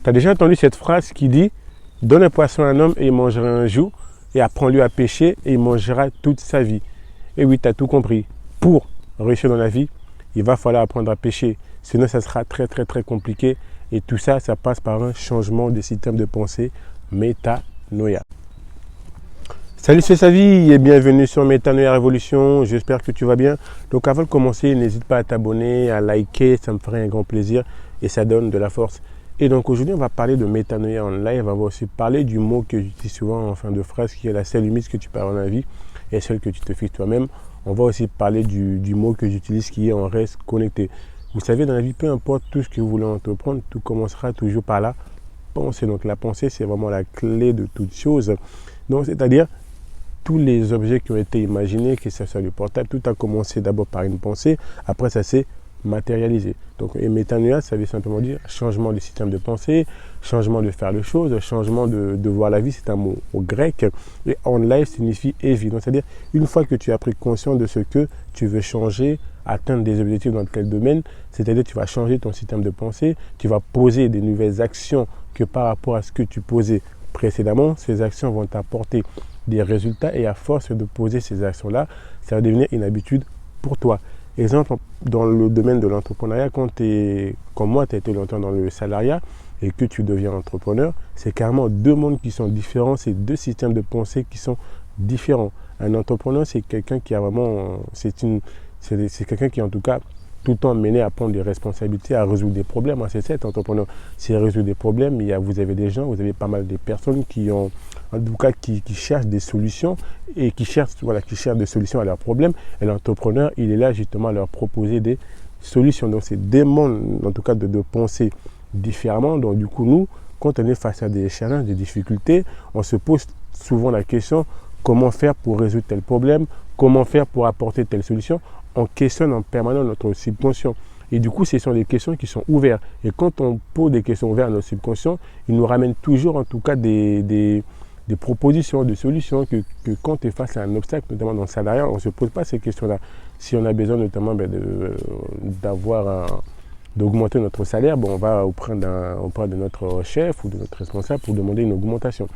Tu as déjà entendu cette phrase qui dit « Donne un poisson à un homme et il mangera un jour, et apprends-lui à pêcher et il mangera toute sa vie. » Et oui, tu as tout compris. Pour réussir dans la vie, il va falloir apprendre à pêcher. Sinon, ça sera très compliqué. Et tout ça, ça passe par un changement de système de pensée, métanoïa. Salut, c'est Savi et bienvenue sur Métanoïa Révolution. J'espère que tu vas bien. Donc avant de commencer, n'hésite pas à t'abonner, à liker, ça me ferait un grand plaisir et ça donne de la force. Et donc aujourd'hui, on va parler de métanoïa en live. On va aussi parler du mot que j'utilise souvent en fin de phrase, qui est la seule limite que tu peux avoir dans la vie et celle que tu te fixes toi-même. On va aussi parler du mot que j'utilise qui est on reste connecté. Vous savez, dans la vie, peu importe tout ce que vous voulez entreprendre, tout commencera toujours par la pensée. Donc la pensée, c'est vraiment la clé de toute chose. Donc c'est-à-dire tous les objets qui ont été imaginés, que ce soit le portable, tout a commencé d'abord par une pensée, après ça s'est matérialisé. Donc métanoïa, ça veut simplement dire changement du système de pensée, changement de faire les choses, changement de voir la vie, c'est un mot au grec. Et en live signifie évident, c'est-à-dire une fois que tu as pris conscience de ce que tu veux changer, atteindre des objectifs dans tel domaine, c'est-à-dire tu vas changer ton système de pensée, tu vas poser des nouvelles actions que par rapport à ce que tu posais précédemment, ces actions vont t'apporter des résultats et à force de poser ces actions-là, ça va devenir une habitude pour toi. Exemple, dans le domaine de l'entrepreneuriat, comme moi, tu as été longtemps dans le salariat et que tu deviens entrepreneur, c'est carrément deux mondes qui sont différents, c'est deux systèmes de pensée qui sont différents. Un entrepreneur, c'est quelqu'un qui a vraiment, c'est quelqu'un qui en tout cas tout le temps mené à prendre des responsabilités, à résoudre des problèmes. C'est cet entrepreneur. C'est résoudre des problèmes. Vous avez des gens, vous avez pas mal de personnes qui ont, en tout cas, qui cherchent des solutions et qui cherchent des solutions à leurs problèmes. Et l'entrepreneur, il est là justement à leur proposer des solutions. Donc, c'est des mondes, en tout cas, de penser différemment. Donc, du coup, nous, quand on est face à des challenges, des difficultés, on se pose souvent la question comment faire pour résoudre tel problème, comment faire pour apporter telle solution. On questionne en permanence notre subconscient. Et du coup, ce sont des questions qui sont ouvertes. Et quand on pose des questions ouvertes à notre subconscient, il nous ramène toujours en tout cas des propositions, des solutions que quand tu es face à un obstacle, notamment dans le salariat, on ne se pose pas ces questions-là. Si on a besoin notamment d'augmenter notre salaire, on va auprès de notre chef ou de notre responsable pour demander une augmentation.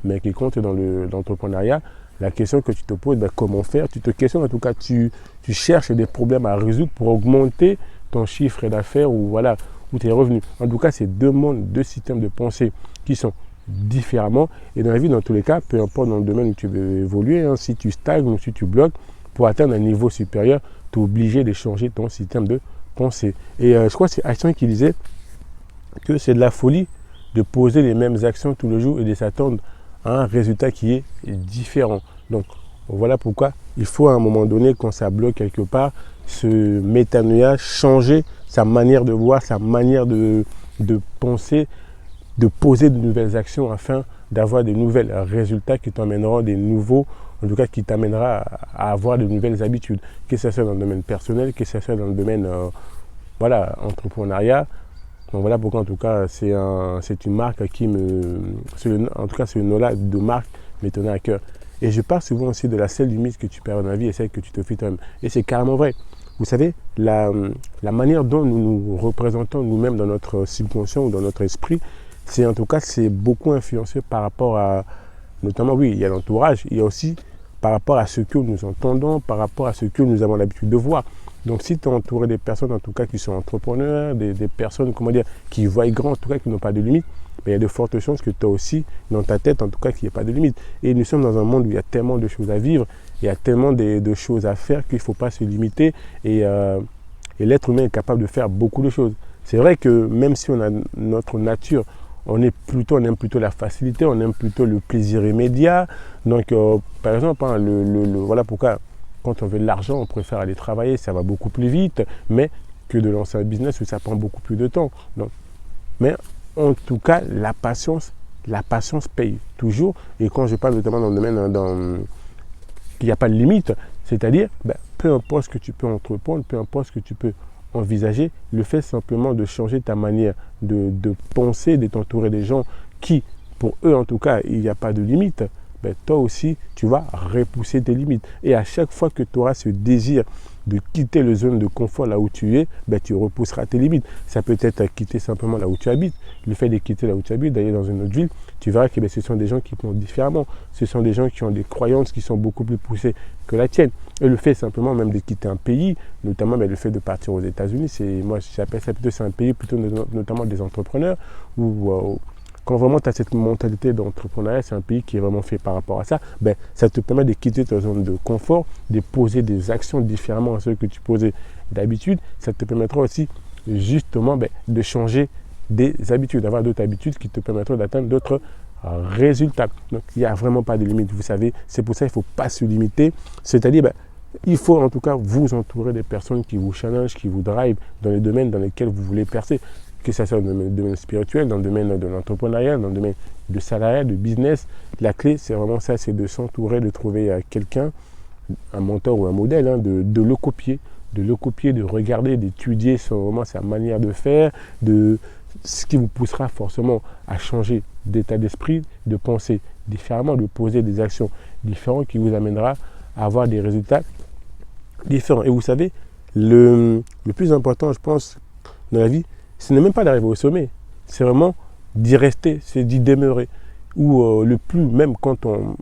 Mais qui compte dans l'entrepreneuriat, la question que tu te poses, comment faire, tu te questionnes, en tout cas, tu cherches des problèmes à résoudre pour augmenter ton chiffre d'affaires ou tes revenus. En tout cas, c'est deux mondes, deux systèmes de pensée qui sont différemment. Et dans la vie, dans tous les cas, peu importe dans le domaine où tu veux évoluer, si tu stagnes ou si tu bloques, pour atteindre un niveau supérieur, tu es obligé de changer ton système de pensée. Et je crois que c'est Einstein qui disait que c'est de la folie de poser les mêmes actions tous les jours et de s'attendre à un résultat qui est différent. Donc voilà pourquoi il faut à un moment donné, quand ça bloque quelque part, se métanoïa, changer sa manière de voir, sa manière de penser, de poser de nouvelles actions afin d'avoir de nouveaux résultats qui t'emmèneront des nouveaux, en tout cas qui t'amènera à avoir de nouvelles habitudes, que ce soit dans le domaine personnel, que ce soit dans le domaine entrepreneuriat. Donc voilà pourquoi en tout cas c'est une marque en tout cas ce nom-là de marque me tenait à cœur. Et je parle souvent aussi de la seule limite que tu perds dans la vie et celle que tu te fixes toi-même. Et c'est carrément vrai. Vous savez, la manière dont nous nous représentons nous-mêmes dans notre subconscient ou dans notre esprit, c'est beaucoup influencé par rapport à, notamment oui, il y a l'entourage, il y a aussi par rapport à ce que nous entendons, par rapport à ce que nous avons l'habitude de voir. Donc si tu es entouré des personnes en tout cas qui sont entrepreneurs, des personnes qui voient grand, en tout cas qui n'ont pas de limite, il y a de fortes chances que tu as aussi dans ta tête en tout cas qu'il n'y ait pas de limite. Et nous sommes dans un monde où il y a tellement de choses à vivre, il y a tellement de choses à faire qu'il ne faut pas se limiter et l'être humain est capable de faire beaucoup de choses. C'est vrai que même si on a notre nature, on aime plutôt la facilité, on aime plutôt le plaisir immédiat. Donc par exemple, voilà pourquoi quand on veut de l'argent, on préfère aller travailler, ça va beaucoup plus vite, mais que de lancer un business où ça prend beaucoup plus de temps. Donc, mais en tout cas, la patience paye toujours. Et quand je parle notamment dans le domaine qu'il n'y a pas de limite, c'est-à-dire, peu importe ce que tu peux entreprendre, peu importe ce que tu peux envisager, le fait simplement de changer ta manière de penser, de t'entourer des gens qui, pour eux en tout cas, il n'y a pas de limite, ben, toi aussi, tu vas repousser tes limites. Et à chaque fois que tu auras ce désir de quitter la zone de confort là où tu es, ben, tu repousseras tes limites. Ça peut être quitter simplement là où tu habites. Le fait de quitter là où tu habites, d'aller dans une autre ville, tu verras que ben, ce sont des gens qui pensent différemment. Ce sont des gens qui ont des croyances qui sont beaucoup plus poussées que la tienne. Et le fait simplement même de quitter un pays, notamment ben, le fait de partir aux États-Unis, moi j'appelle ça plutôt, c'est un pays plutôt notamment des entrepreneurs, où quand vraiment tu as cette mentalité d'entrepreneuriat, c'est un pays qui est vraiment fait par rapport à ça, ben, ça te permet de quitter ta zone de confort, de poser des actions différemment à ce que tu posais d'habitude. Ça te permettra aussi justement ben, de changer des habitudes, d'avoir d'autres habitudes qui te permettront d'atteindre d'autres résultats. Donc il n'y a vraiment pas de limite, vous savez, c'est pour ça qu'il ne faut pas se limiter, c'est-à-dire ben, il faut en tout cas vous entourer des personnes qui vous challengent, qui vous drive dans les domaines dans lesquels vous voulez percer, que ce soit dans le domaine spirituel, dans le domaine de l'entrepreneuriat, dans le domaine de salariat, de business. La clé, c'est vraiment ça, c'est de s'entourer, de trouver quelqu'un, un mentor ou un modèle, hein, de le copier, de regarder, d'étudier vraiment sa manière de faire, de ce qui vous poussera forcément à changer d'état d'esprit, de penser différemment, de poser des actions différentes qui vous amènera à avoir des résultats différents. Et vous savez, le plus important, je pense, dans la vie, ce n'est même pas d'arriver au sommet, c'est vraiment d'y rester, c'est d'y demeurer. Ou le plus, même quand on...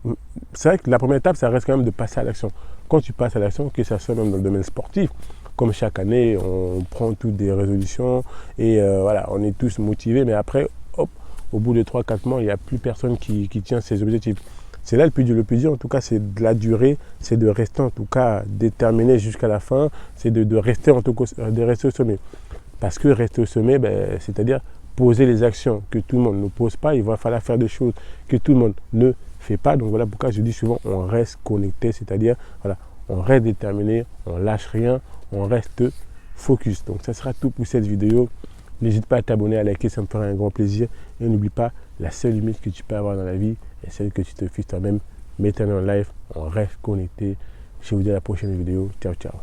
C'est vrai que la première étape, ça reste quand même de passer à l'action. Quand tu passes à l'action, que ça soit même dans le domaine sportif, comme chaque année, on prend toutes des résolutions et voilà, on est tous motivés, mais après, hop, au bout de 3-4 mois, il n'y a plus personne qui tient ses objectifs. C'est là le plus dur, en tout cas, c'est de la durée, c'est de rester en tout cas déterminé jusqu'à la fin, c'est de rester en tout cas, de rester au sommet. Parce que rester au sommet, ben, c'est-à-dire poser les actions que tout le monde ne pose pas, il va falloir faire des choses que tout le monde ne fait pas. Donc voilà pourquoi je dis souvent, on reste connecté, c'est-à-dire voilà, on reste déterminé, on lâche rien, on reste focus. Donc ça sera tout pour cette vidéo. N'hésite pas à t'abonner, à liker, ça me fera un grand plaisir. Et n'oublie pas, la seule limite que tu peux avoir dans la vie est celle que tu te fixes toi-même. Mets-toi en live, on reste connecté. Je vous dis à la prochaine vidéo. Ciao, ciao.